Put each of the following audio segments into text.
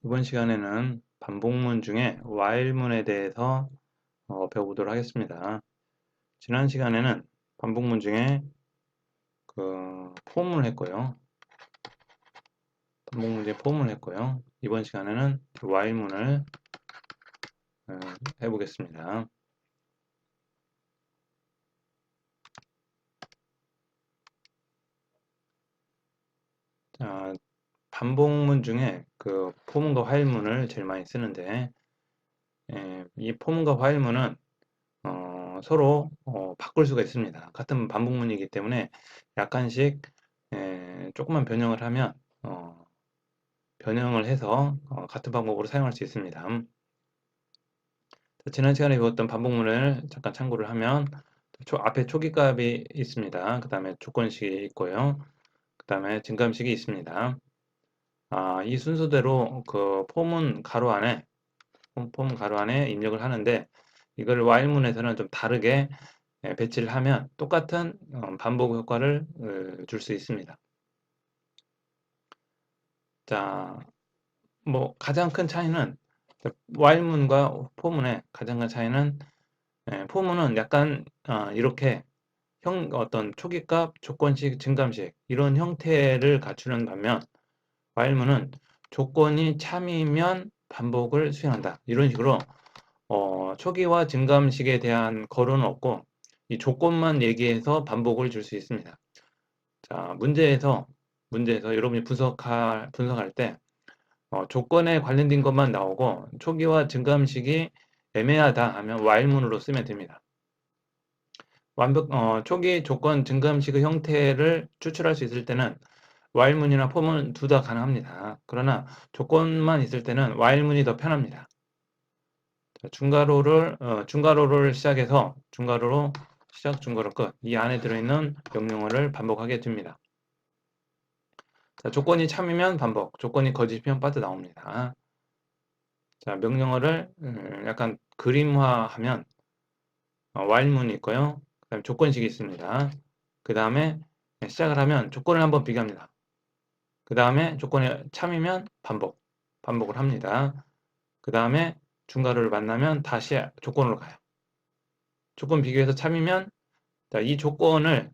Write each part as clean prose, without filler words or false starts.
이번 시간에는 반복문 중에 while문에 대해서 배워보도록 하겠습니다. 지난 시간에는 반복문 중에 포문을 했고요. 반복문 중에 포문을 했고요. 이번 시간에는 while문을 해보겠습니다. 자, 반복문 중에 포문과 while문을 제일 많이 쓰는데 이 포문과 while문은 서로 바꿀 수가 있습니다. 같은 반복문이기 때문에 약간씩 조금만 변형을 하면 변형을 해서 같은 방법으로 사용할 수 있습니다. 지난 시간에 배웠던 반복문을 잠깐 참고를 하면 앞에 초기값이 있습니다. 그 다음에 조건식이 있고요. 그 다음에 증감식이 있습니다. 이 순서대로 포문 가로 안에 입력을 하는데 이걸 while문에서는 좀 다르게 배치를 하면 똑같은 반복 효과를 줄 수 있습니다. 자, 가장 큰 차이는 while문과 포문의 가장 큰 차이는 포문은 약간 이렇게 어떤 초기값, 조건식, 증감식 이런 형태를 갖추는 반면 while문은 조건이 참이면 반복을 수행한다. 이런 식으로 초기와 증감식에 대한 거론은 없고 이 조건만 얘기해서 반복을 줄 수 있습니다. 자, 문제에서 여러분이 분석할 때 조건에 관련된 것만 나오고 초기와 증감식이 애매하다 하면 while문으로 쓰면 됩니다. 초기 조건 증감식의 형태를 추출할 수 있을 때는 while문이나 for문 둘 다 가능합니다. 그러나 조건만 있을 때는 while문이 더 편합니다. 자, 중괄호를 시작해서 중괄호로 시작, 중괄호 끝. 이 안에 들어있는 명령어를 반복하게 됩니다. 자, 조건이 참이면 반복, 조건이 거짓이면 빠져나옵니다. 자, 명령어를 약간 그림화하면 while문이 있고요. 그 다음에 조건식이 있습니다. 그 다음에 시작을 하면 조건을 한번 비교합니다. 그 다음에 조건에 참이면 반복을 합니다. 그 다음에 중괄호를 만나면 다시 조건으로 가요. 조건 비교해서 참이면 자, 이 조건을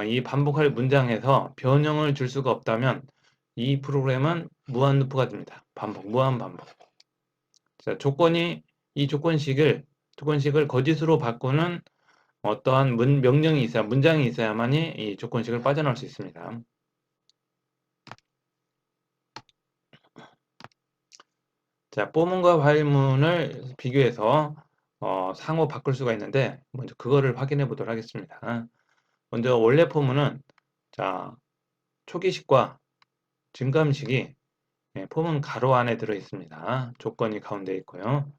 이 반복할 문장에서 변형을 줄 수가 없다면 이 프로그램은 무한 루프가 됩니다. 무한 반복. 자, 이 조건식을 거짓으로 바꾸는 어떠한 문장이 있어야만이 이 조건식을 빠져나올 수 있습니다. 자, 포문과 while문을 비교해서 상호 바꿀 수가 있는데 먼저 그거를 확인해 보도록 하겠습니다. 먼저 원래 포문은 자, 초기식과 증감식이 포문 가로 안에 들어 있습니다. 조건이 가운데 있고요.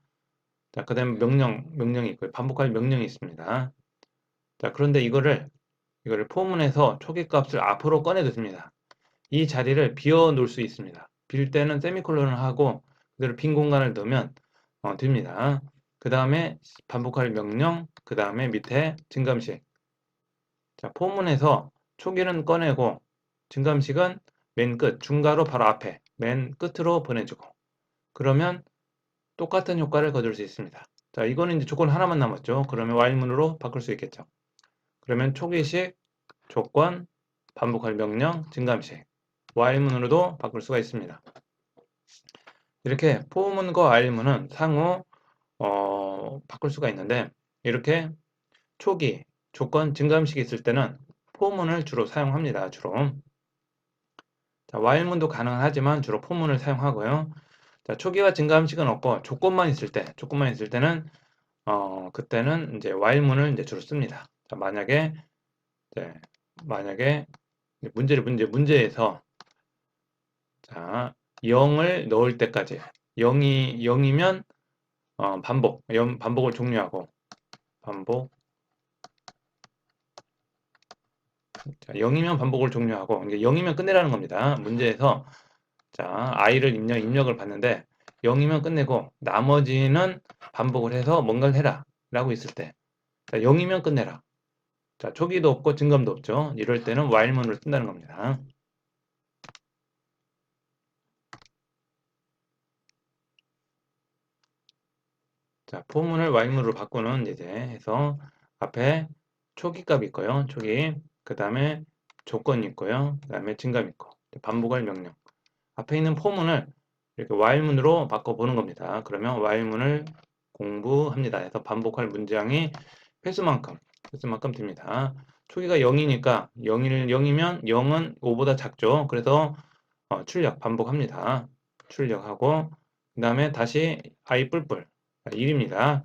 자, 그 다음에 명령이 있고요. 반복할 명령이 있습니다. 자, 그런데 이거를 포문에서 초기 값을 앞으로 꺼내 둡니다. 이 자리를 비워 놓을 수 있습니다. 빌 때는 세미콜론을 하고 그대로 빈 공간을 넣으면 됩니다. 그 다음에 반복할 명령, 그 다음에 밑에 증감식. 자, 포문에서 초기는 꺼내고 증감식은 맨 끝, 중괄호 바로 앞에, 맨 끝으로 보내주고 그러면 똑같은 효과를 거둘 수 있습니다. 자, 이거는 이제 조건 하나만 남았죠. 그러면 while문으로 바꿀 수 있겠죠. 그러면 초기식, 조건, 반복할 명령, 증감식 while문으로도 바꿀 수가 있습니다. 이렇게 포문과 while문은 상호 바꿀 수가 있는데 이렇게 초기, 조건, 증감식이 있을 때는 포문을 주로 사용합니다. 자, while문도 가능하지만 주로 포문을 사용하고요. 자, 초기와 증감식은 없고 조건만 있을 때는 그때는 이제 while문을 이제 주로 씁니다. 자, 만약에 문제에서 자, 0을 넣을 때까지 0이면 반복을 종료하고 반복 자, 0이면 반복을 종료하고 이게 0이면 끝내라는 겁니다. 문제에서 자, i를 입력을 받는데 0이면 끝내고 나머지는 반복을 해서 뭔가를 해라 라고 있을 때 자, 0이면 끝내라. 자, 초기도 없고 증감도 없죠. 이럴 때는 while문을 쓴다는 겁니다. 자, 포문을 while문으로 바꾸는 이제 해서 앞에 초기값이 있고요. 초기. 그 다음에 조건이 있고요. 그 다음에 증감 있고. 반복할 명령. 앞에 있는 포문을 이렇게 while문으로 바꿔보는 겁니다. 그러면 while문을 공부합니다. 해서 반복할 문장이 횟수만큼 됩니다. 초기가 0이니까 0이면 0은 5보다 작죠. 그래서 출력 반복합니다. 출력하고 그 다음에 다시 i 뿔뿔 1입니다.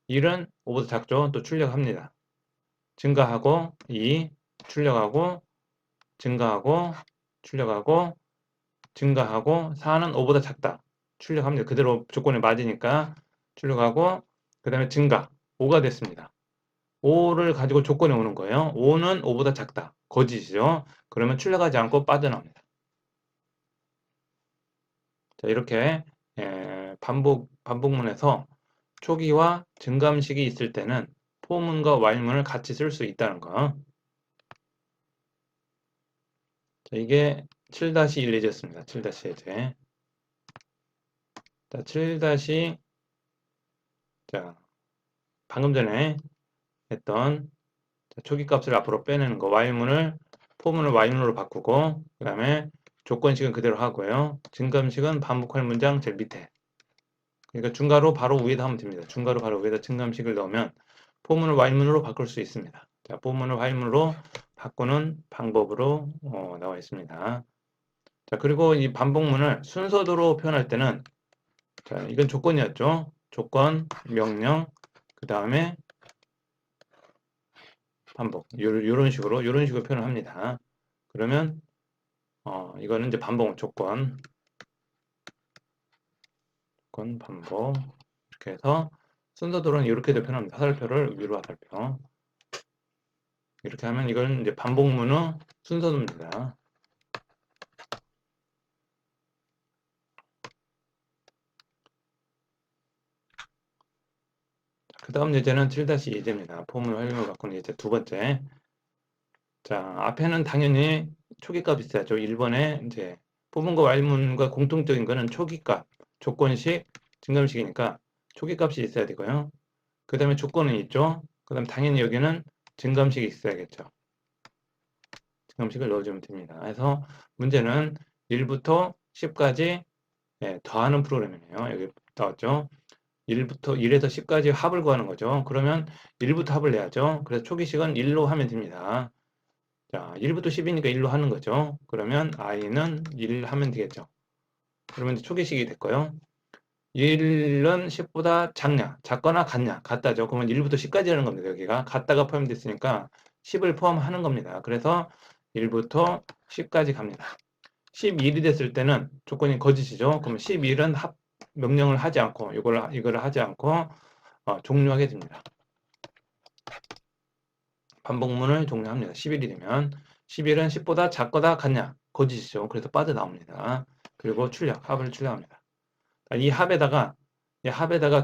1은 5보다 작죠. 또 출력합니다. 증가하고 2 출력하고 증가하고 출력하고 증가하고 4는 5보다 작다. 출력합니다. 그대로 조건에 맞으니까 출력하고 그 다음에 증가 5가 됐습니다. 5를 가지고 조건에 오는 거예요. 5는 5보다 작다. 거짓이죠. 그러면 출력하지 않고 빠져나옵니다. 자, 이렇게 반복문에서 초기와 증감식이 있을 때는 포문과 while문을 같이 쓸 수 있다는 거. 자, 이게 7-1예제였습니다. 7-예제. 자, 7- 자, 방금 전에 했던 초기 값을 앞으로 빼내는 거. while문을 포문을 while문으로 바꾸고 그 다음에 조건식은 그대로 하고요. 증감식은 반복할 문장 제일 밑에. 그러니까 중괄호 바로 위에다 하면 됩니다. 중괄호 바로 위에다 증감식을 넣으면 포문을 while문으로 바꿀 수 있습니다. 자, 포문을 while문으로 바꾸는 방법으로 나와 있습니다. 자, 그리고 이 반복문을 순서대로 표현할 때는 자, 이건 조건이었죠. 조건, 명령, 그 다음에 반복. 요런 식으로 표현을 합니다. 그러면 이거는 이제 반복 조건, 반복 이렇게 해서 순서대로는 이렇게도 표현합니다. 화살표를 위로 화살표. 이렇게 하면 이건 이제 반복문의 순서입니다. 그 다음 예제는 7-2제입니다. 포문을 활용을 바꾸는 예제 두 번째. 자, 앞에는 당연히 초기값이 있어야죠. 1번에 이제 포문과 while문과 공통적인 거는 초기값, 조건식, 증감식이니까 초기값이 있어야 되고요. 그 다음에 조건은 있죠. 그 다음 당연히 여기는 증감식이 있어야겠죠. 증감식을 넣어주면 됩니다. 그래서 문제는 1부터 10까지 더하는 프로그램이네요. 여기 나왔죠. 1에서 10까지 합을 구하는 거죠. 그러면 1부터 합을 내야죠. 그래서 초기식은 1로 하면 됩니다. 자, 1부터 10이니까 1로 하는 거죠. 그러면 i는 1 하면 되겠죠. 그러면 초기식이 됐고요. 1은 10보다 작냐, 작거나 같냐, 같다죠. 그러면 1부터 10까지 하는 겁니다. 여기가 같다가 포함됐으니까 10을 포함하는 겁니다. 그래서 1부터 10까지 갑니다. 11이 됐을 때는 조건이 거짓이죠. 그러면 11은 합 명령을 하지 않고 이걸 하지 않고 종료하게 됩니다. 반복문을 종료합니다. 10일이 되면 10일은 10보다 작거나 같냐? 거짓이죠. 그래서 빠져나옵니다. 그리고 합을 출력합니다. 이 합에다가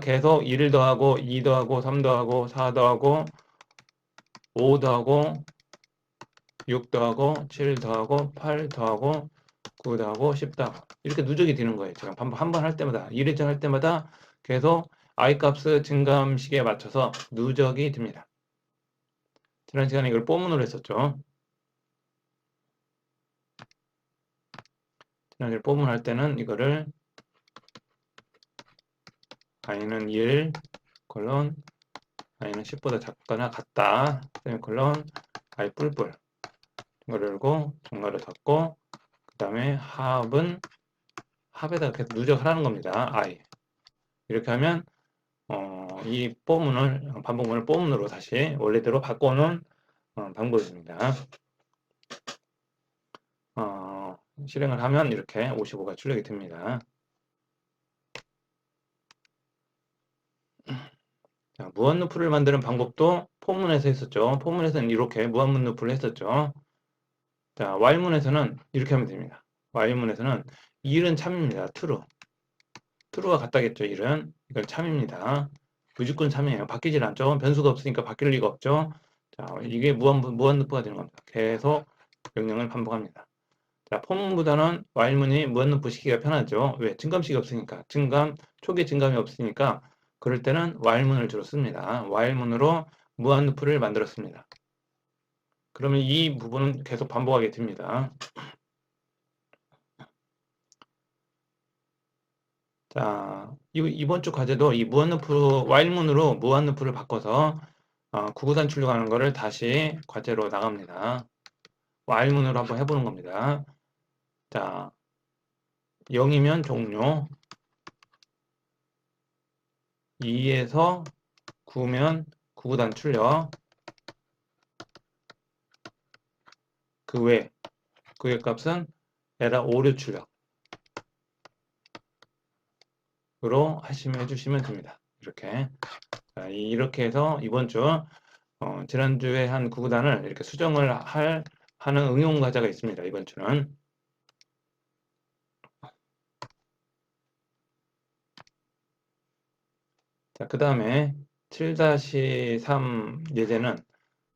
계속 1 더하고 2 더하고 3 더하고 4 더하고 5 더하고 6 더하고 7 더하고 8 더하고 9 더하고 10 더하고 이렇게 누적이 되는 거예요. 제가 한 번 할 때마다 1회차 할 때마다 계속 i 값의 증감식에 맞춰서 누적이 됩니다. 지난 시간에 이걸 포문으로 했었죠. 지난주에 포문할 때는 이거를 i는 1, 콜론, i는 10보다 작거나 같다, 콜론, i 뿔뿔. 이걸 열고, 종가를 닫고, 그 다음에 합에다가 계속 누적하라는 겁니다. i. 이렇게 하면, 이 반복문을 포문으로 다시 원래대로 바꿔놓은 방법입니다. 실행을 하면 이렇게 55가 출력이 됩니다. 자, 무한루프를 만드는 방법도 포문에서 했었죠. 포문에서는 이렇게 무한루프를 했었죠. 자, while문에서는 이렇게 하면 됩니다. while문에서는 1은 참입니다. true가 같다겠죠. 1은 이건 참입니다. 무조건 참이에요. 바뀌질 않죠. 변수가 없으니까 바뀔 리가 없죠. 자, 이게 무한루프가 되는 겁니다. 계속 명령을 반복합니다. 자, 포문보다는 while문이 무한루프 시키기가 편하죠. 왜? 증감식이 없으니까. 초기 증감이 없으니까 그럴 때는 while문을 주로 씁니다. while문으로 무한루프를 만들었습니다. 그러면 이 부분은 계속 반복하게 됩니다. 자, 이번 주 과제도 이 무한루프, while문으로 무한루프를 바꿔서 구구단 출력하는 거를 다시 과제로 나갑니다. while문으로 한번 해보는 겁니다. 자, 0이면 종료, 2에서 9면 구구단 출력, 그 외 값은 에라 오류 출력으로 해주시면 됩니다. 이렇게. 자, 이렇게 해서 이번 주, 지난주에 한 구구단을 이렇게 수정을 하는 응용 과제가 있습니다. 이번 주는. 자, 그 다음에 7-3 예제는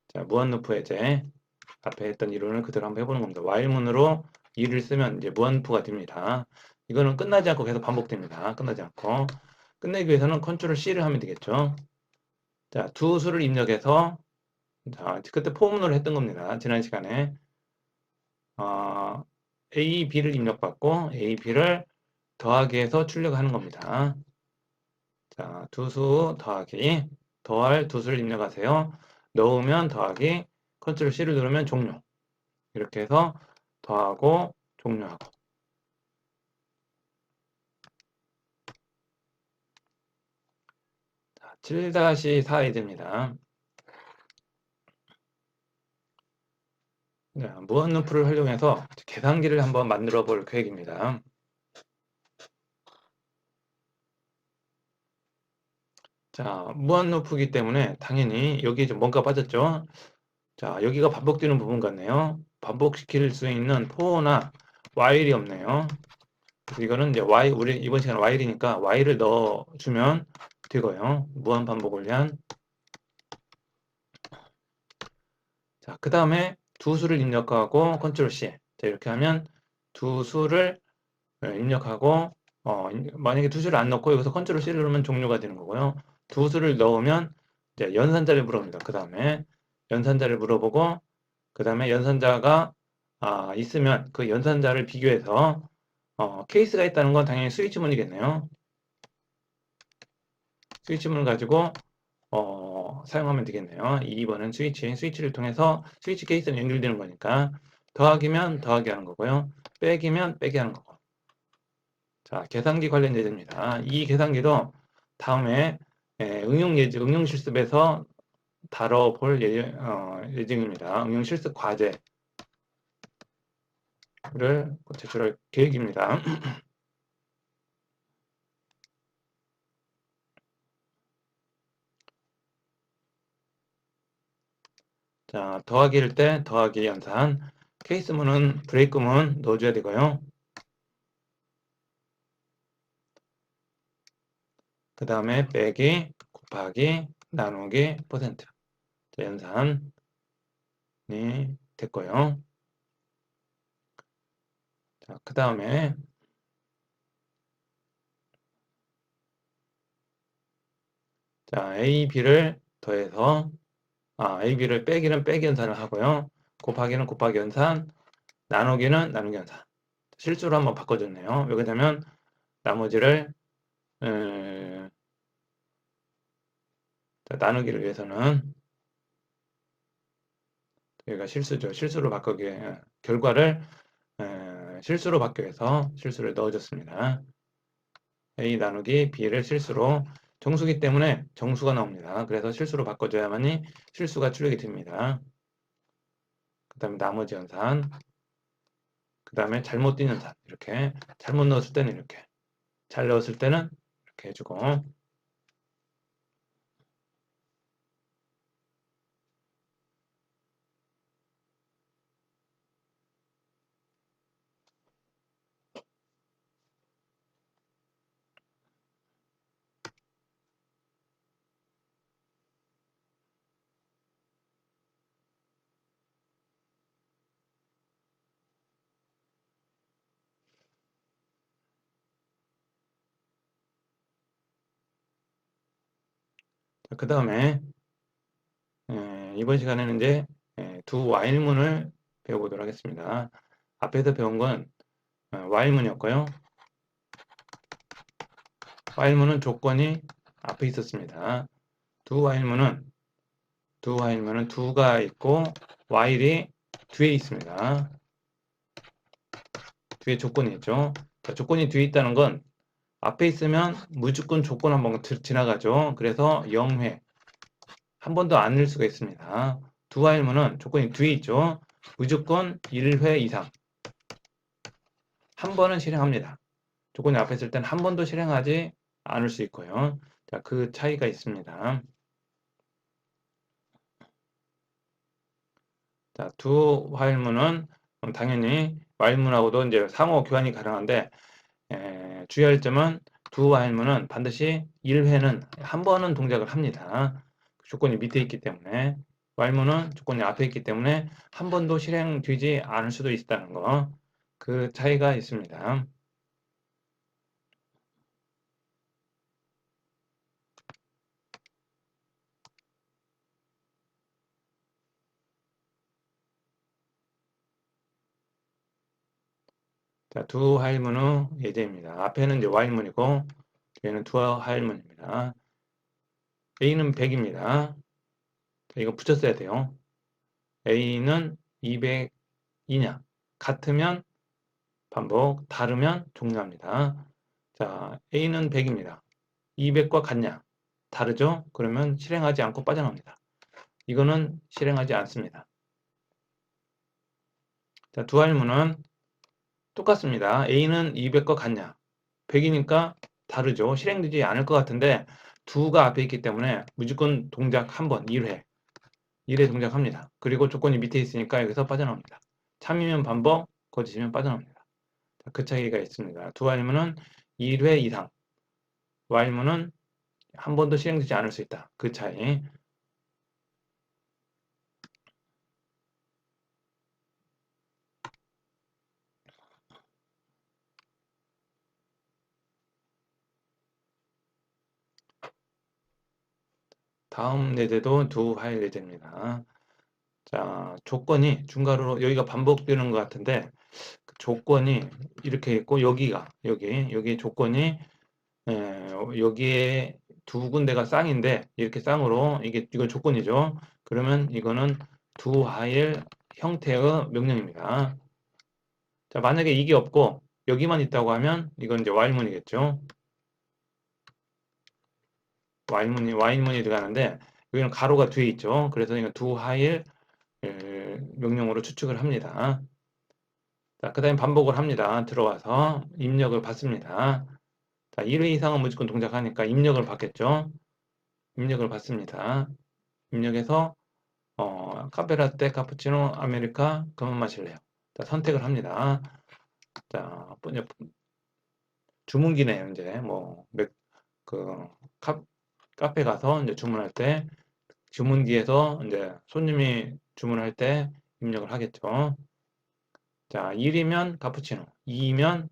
자, 무한루프 예제 앞에 했던 이론을 그대로 한번 해보는 겁니다. while문으로 2를 쓰면 이제 무한루프가 됩니다. 이거는 끝나지 않고 계속 반복됩니다. 끝나지 않고. 끝내기 위해서는 컨트롤 C를 하면 되겠죠. 자, 두 수를 입력해서 자, 그때 포문으로 했던 겁니다. 지난 시간에 A, B를 입력받고 A, B를 더하기 해서 출력하는 겁니다. 자, 두 수 더하기 더할 두 수를 입력하세요. 넣으면 더하기 컨트롤 C를 누르면 종료. 이렇게 해서 더하고 종료하고 7-4이 됩니다. 자, 무한루프를 활용해서 계산기를 한번 만들어 볼 계획입니다. 자, 무한루프이기 때문에 당연히 여기에 좀 뭔가 빠졌죠? 자, 여기가 반복되는 부분 같네요. 반복시킬 수 있는 for나 while이 없네요. 이거는 이제 우리 이번 시간 while이니까 while을 넣어주면 되고요. 무한 반복을 위한. 자, 그 다음에 두 수를 입력하고 컨트롤 C. 자, 이렇게 하면 두 수를 입력하고 만약에 두 수를 안 넣고 여기서 컨트롤 C를 누르면 종료가 되는 거고요. 두 수를 넣으면 이제 연산자를 물어봅니다. 그 다음에 연산자를 물어보고 그 다음에 연산자가 있으면 그 연산자를 비교해서 케이스가 있다는 건 당연히 스위치문이겠네요. 스위치문을 가지고 사용하면 되겠네요. 2번은 스위치를 통해서 스위치 케이스는 연결되는 거니까 더하기면 더하기 하는 거고요. 빼기면 빼기 하는 거고. 자, 계산기 관련 예제입니다. 이 계산기도 다음에 응용 실습에서 다뤄볼 예정입니다. 응용 실습 과제를 제출할 계획입니다. 자, 더하기일 때 더하기 연산, 케이스문은 브레이크문 넣어줘야 되고요. 그 다음에 빼기, 곱하기, 나누기, 퍼센트. 자, 연산이 됐고요. 자, 그 다음에 자, A, B를 더해서 A, B를 빼기는 빼기 연산을 하고요. 곱하기는 곱하기 연산, 나누기는 나누기 연산. 실수로 한번 바꿔줬네요. 왜 그러냐면 나머지를 자, 나누기를 위해서는 여기가 실수죠. 실수로 바꾸기 결과를 실수로 바뀌기 위해서 실수를 넣어줬습니다. A 나누기 B를 실수로 정수기 때문에 정수가 나옵니다. 그래서 실수로 바꿔줘야만이 실수가 출력이 됩니다. 그 다음에 나머지 연산, 그 다음에 잘못 뛴 연산. 이렇게 잘못 넣었을 때는 이렇게, 잘 넣었을 때는 이렇게 해주고. 그 다음에 이번 시간에는 이제 두 while문을 배워보도록 하겠습니다. 앞에서 배운 건 while문이었고요. while문은 조건이 앞에 있었습니다. 두 while문은 두가 있고 while이 뒤에 있습니다. 뒤에 조건이 있죠. 자, 조건이 뒤에 있다는 건 앞에 있으면 무조건 조건 한번 지나가죠. 그래서 0회 한 번도 안 넣을 수가 있습니다. 두 while문은 조건이 뒤에 있죠. 무조건 1회 이상 한 번은 실행합니다. 조건이 앞에 있을 때는 한 번도 실행하지 않을 수 있고요. 자, 그 차이가 있습니다. 자, 두 while문은 당연히 while문하고도 이제 상호 교환이 가능한데 주의할 점은 두 while문은 반드시 1회는 한 번은 동작을 합니다. 조건이 밑에 있기 때문에 while문은 조건이 앞에 있기 때문에 한 번도 실행되지 않을 수도 있다는 거. 그 차이가 있습니다. 자, 두 while문의 예제입니다. 앞에는 이제 while문이고 뒤에는 두 while문입니다. A는 100입니다. 자, 이거 붙였어야 돼요. A는 200이냐? 같으면 반복, 다르면 종료합니다. 자, A는 100입니다. 200과 같냐? 다르죠? 그러면 실행하지 않고 빠져나옵니다. 이거는 실행하지 않습니다. 자, 두 할문은 똑같습니다. A는 200과 같냐? 100이니까 다르죠. 실행되지 않을 것 같은데 두가 앞에 있기 때문에 무조건 동작 한 번, 1회. 1회 동작합니다. 그리고 조건이 밑에 있으니까 여기서 빠져나옵니다. 참이면 반복, 거짓이면 빠져나옵니다. 자, 그 차이가 있습니다. 두 할문은 1회 이상, while문은 한 번도 실행되지 않을 수 있다. 그 차이. 다음 예제도 두 while 예제입니다. 자, 조건이 중괄호로 여기가 반복되는 것 같은데 그 조건이 이렇게 있고 여기 조건이 여기에 두 군데가 쌍인데 이렇게 쌍으로 이건 조건이죠. 그러면 이거는 두 while 형태의 명령입니다. 자, 만약에 이게 없고 여기만 있다고 하면 이건 이제 while문이겠죠. while문이 들어가는데 여기는 가로가 뒤에 있죠. 그래서 이건 두 while 명령으로 추측을 합니다. 자, 그 다음에 반복을 합니다. 들어와서 입력을 받습니다. 자, 1회 이상은 무조건 동작하니까 입력을 받겠죠. 입력을 받습니다. 입력해서 카페라떼, 카푸치노, 아메리카 그만 마실래요. 자, 선택을 합니다. 자, 이제 주문기네요. 이제 그 카페 가서 이제 주문할 때 주문기에서 이제 손님이 주문할 때 입력을 하겠죠. 자, 1이면 카푸치노, 1이면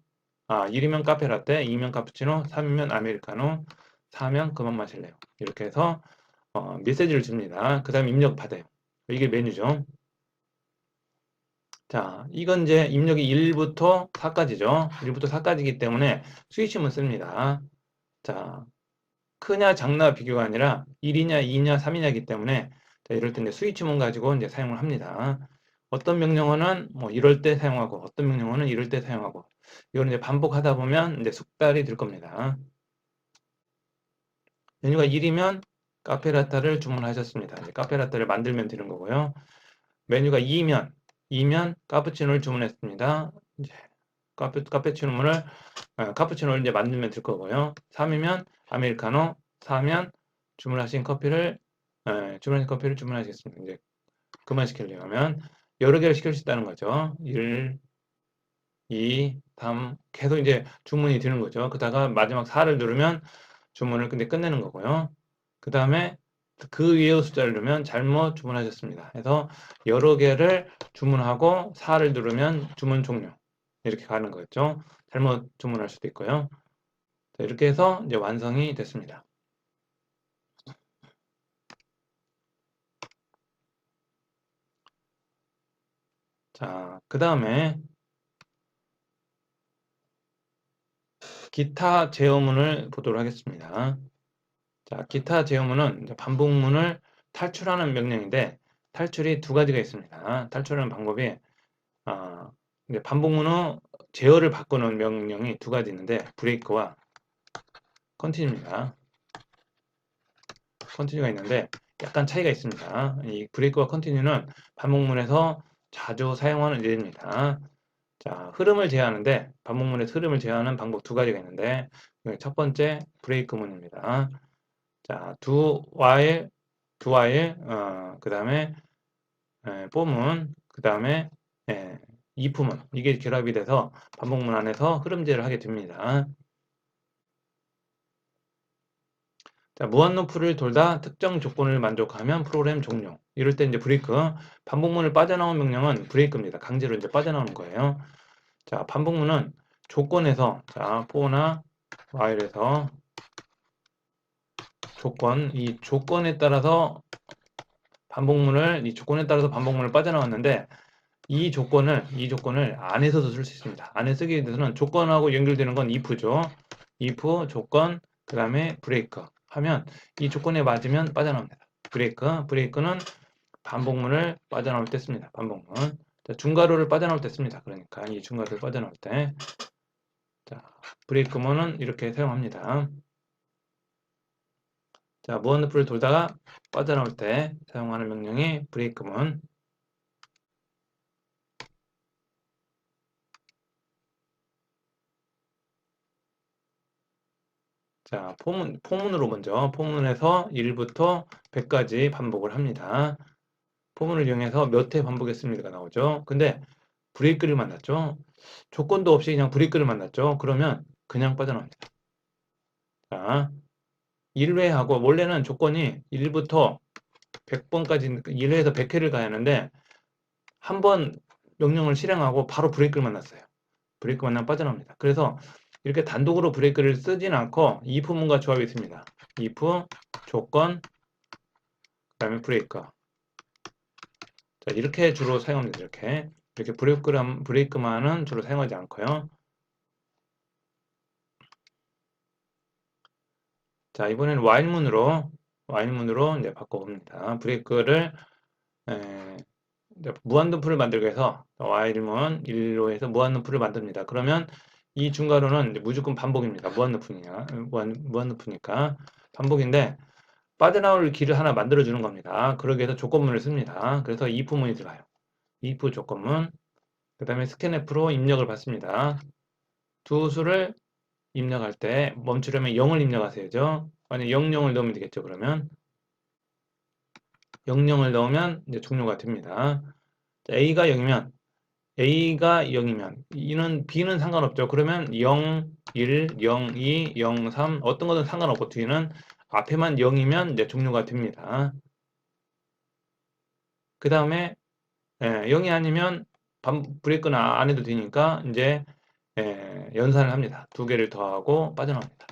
카페라떼, 2면 카푸치노, 3이면 아메리카노, 4면 그만 마실래요. 이렇게 해서 메시지를 줍니다. 그 다음에 입력 받아요. 이게 메뉴죠. 자, 이건 이제 입력이 1부터 4까지죠. 1부터 4까지이기 때문에 스위치문 씁니다. 자, 크냐 작나 비교가 아니라 1이냐 2냐 3이냐이기 때문에 자, 이럴 때 이제 스위치문 가지고 이제 사용을 합니다. 어떤 명령어는 뭐 이럴 때 사용하고 어떤 명령어는 이럴 때 사용하고 이걸 이제 반복하다 보면 이제 숙달이 될 겁니다. 메뉴가 1이면 카페라떼를 주문하셨습니다. 이제 카페라떼를 만들면 되는 거고요. 메뉴가 2면 카푸치노를 주문했습니다. 이제 카푸치노를 이제 만들면 될 거고요. 3이면 아메리카노, 4면 주문하신 커피를 주문하시겠습니다. 이제 그만 시키려면 여러 개를 시킬 수 있다는 거죠. 1, 2, 3 계속 이제 주문이 되는 거죠. 그러다가 마지막 4를 누르면 주문을 근데 끝내는 거고요. 그 다음에 그 위의 숫자를 누르면 잘못 주문하셨습니다. 그래서 여러 개를 주문하고 4를 누르면 주문 종료. 이렇게 가는 거죠. 잘못 주문할 수도 있고요. 자, 이렇게 해서 이제 완성이 됐습니다. 자, 그 다음에 기타 제어문을 보도록 하겠습니다. 자, 기타 제어문은 반복문을 탈출하는 명령인데 탈출이 두 가지가 있습니다. 탈출하는 방법이 이제 반복문 후 제어를 바꾸는 명령이 두 가지 있는데 브레이크와 컨티뉴입니다. 컨티뉴가 있는데 약간 차이가 있습니다. 이 브레이크와 컨티뉴는 반복문에서 자주 사용하는 예입니다. 자, 흐름을 제어하는데 반복문에서 흐름을 제어하는 방법 두 가지가 있는데 첫 번째 브레이크문입니다. 자, do while, 그 다음에 for문, 그 다음에 if문 이게 결합이 돼서 반복문 안에서 흐름 제어를 하게 됩니다. 자, 무한 루프를 돌다 특정 조건을 만족하면 프로그램 종료. 이럴 때 이제 브레이크, 반복문을 빠져나온 명령은 브레이크입니다. 강제로 이제 빠져나오는 거예요. 자, 반복문은 조건에서, 자, for나 while에서 이 조건에 따라서 이 조건에 따라서 반복문을 빠져나왔는데 이 조건을 안에서도 쓸 수 있습니다. 안에 쓰기 위해서는 조건하고 연결되는 건 if죠. if 조건, 그 다음에 브레이크 하면 이 조건에 맞으면 빠져나옵니다. 브레이크는 반복문을 빠져나올 때 씁니다. 반복문. 자, 중괄호를 빠져나올 때 씁니다. 그러니까 이 중괄호를 빠져나올 때. 자, 브레이크문은 이렇게 사용합니다. 자, 무한루프를 돌다가 빠져나올 때 사용하는 명령이 브레이크문. 자, 포문으로 먼저 포문에서 1부터 100까지 반복을 합니다. 포문을 이용해서 몇 회 반복했습니다가 나오죠. 근데 브레이크를 만났죠. 조건도 없이 그냥 브레이크를 만났죠. 그러면 그냥 빠져나옵니다. 자, 1회하고 원래는 조건이 1부터 100번까지 1회에서 100회를 가야 하는데 한 번 명령을 실행하고 바로 브레이크를 만났어요. 브레이크 만나면 빠져나옵니다. 그래서 이렇게 단독으로 브레이크를 쓰진 않고 if문과 조합이 있습니다. if 조건 그 다음에 브레이크. 자, 이렇게 주로 사용합니다. 이렇게 브레이크만은 주로 사용하지 않고요. 자, 이번에는 while문으로 이제 바꿔봅니다. 브레이크를 무한루프를 만들기 위해서 while문 1로 해서 무한루프를 만듭니다. 그러면 이 중괄호는 무조건 반복입니다. 무한루프니까 반복인데 빠져나올 길을 하나 만들어주는 겁니다. 그러기 위해서 조건문을 씁니다. 그래서 if문이 들어가요. if 조건문, 그 다음에 scanf로 입력을 받습니다. 두 수를 입력할 때 멈추려면 0을 입력하세요죠. 만약 00을 넣으면 되겠죠. 그러면 00을 넣으면 이제 종료가 됩니다. 자, A가 0이면 B는 상관없죠. 그러면 0, 1, 0, 2, 0, 3 어떤 것은 상관없고 뒤는 앞에만 0이면 이제 종료가 됩니다. 그 다음에 0이 아니면 브레이크는 안 해도 되니까 이제 연산을 합니다. 두 개를 더하고 빠져나옵니다.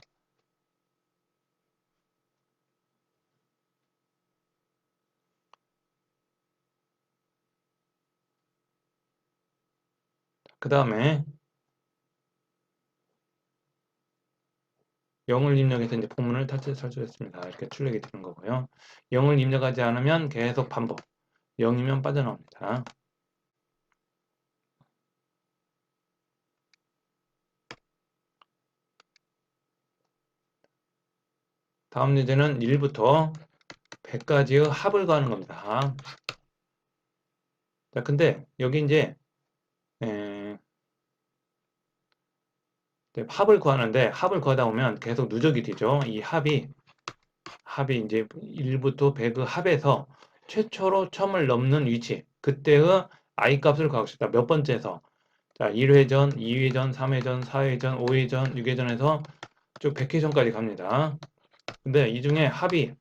그 다음에 0을 입력해서 이제 포문을 탈출했습니다. 이렇게 출력이 되는 거고요. 0을 입력하지 않으면 계속 반복. 0이면 빠져나옵니다. 다음 예제는 1부터 100까지의 합을 구하는 겁니다. 자, 근데 여기 이제 합을 구하는데 합을 구하다 보면 계속 누적이 되죠. 이 합이 이제 1부터 100의 합에서 최초로 1000을 넘는 위치, 그때의 i 값을 구하고 싶다. 몇 번째에서 자, 1회전, 2회전, 3회전, 4회전, 5회전, 6회전에서 쭉 100회전까지 갑니다. 근데 이 중에 합이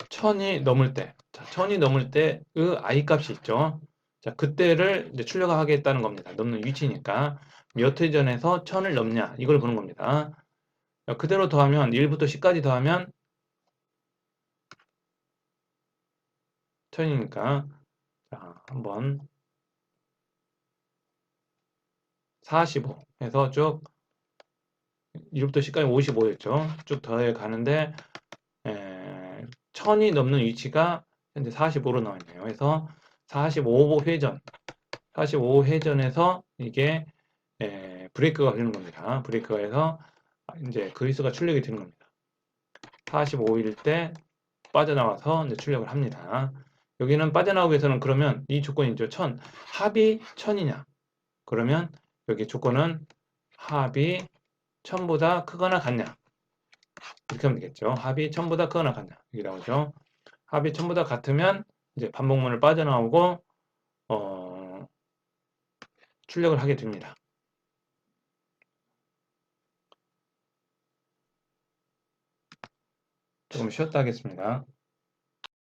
1000이 넘을 때, 자, 1000이 넘을 때의 i 값이 있죠. 자, 그때를 이제 출력하겠다는 겁니다. 넘는 위치니까 몇 회전에서 1000을 넘냐 이걸 보는 겁니다. 자, 그대로 더하면 1부터 10까지 더하면 1000이니까 자, 한번 45 해서 쭉 1부터 10까지 55였죠. 쭉 더해 가는데 1000이 넘는 위치가 현재 45로 나와 있네요. 그래서 45회전, 45회전에서 이게 브레이크가 걸리는 겁니다. 브레이크가 해서 이제 그리스가 출력이 되는 겁니다. 45일 때 빠져나와서 이제 출력을 합니다. 여기는 빠져나오기 위해서는 그러면 이 조건이죠. 1000. 합이 1000이냐? 그러면 여기 조건은 합이 1000보다 크거나 같냐? 이렇게 하면 되겠죠. 합이 1000보다 크거나 같냐? 이게 나오죠. 합이 1000보다 같으면 이제 반복문을 빠져나오고 출력을 하게 됩니다. 조금 쉬었다 하겠습니다.